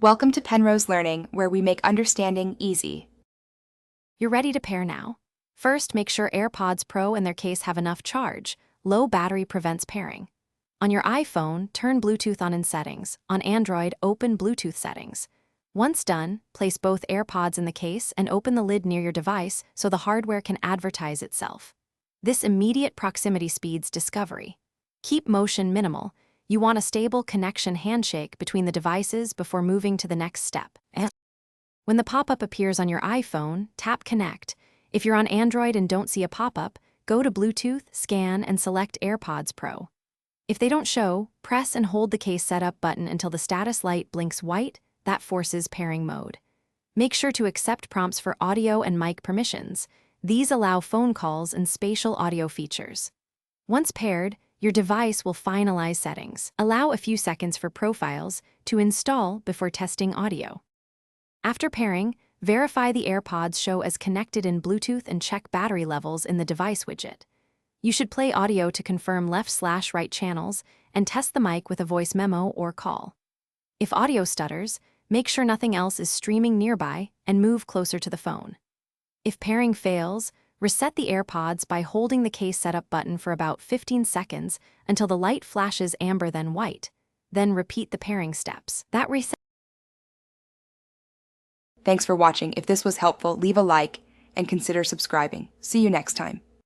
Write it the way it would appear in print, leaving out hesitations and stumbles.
Welcome to Penrose Learning, where we make understanding easy. You're ready to pair now. First, make sure AirPods Pro and their case have enough charge. Low battery prevents pairing. On your iPhone, turn Bluetooth on in Settings. On Android, open Bluetooth Settings. Once done, place both AirPods in the case and open the lid near your device so the hardware can advertise itself. This immediate proximity speeds discovery. Keep motion minimal. You want a stable connection handshake between the devices before moving to the next step. When the pop-up appears on your iPhone, tap Connect. If you're on Android and don't see a pop-up, go to Bluetooth, scan, and select AirPods Pro. If they don't show, press and hold the Case Setup button until the status light blinks white. That forces pairing mode. Make sure to accept prompts for audio and mic permissions. These allow phone calls and spatial audio features. Once paired, your device will finalize settings. Allow a few seconds for profiles to install before testing audio. After pairing, verify the AirPods show as connected in Bluetooth and check battery levels in the device widget. You should play audio to confirm left/right channels and test the mic with a voice memo or call. If audio stutters, make sure nothing else is streaming nearby and move closer to the phone. If pairing fails, reset the AirPods by holding the Case Setup button for about 15 seconds until the light flashes amber then white. Then repeat the pairing steps. That reset. Thanks for watching. If this was helpful, leave a like and consider subscribing. See you next time.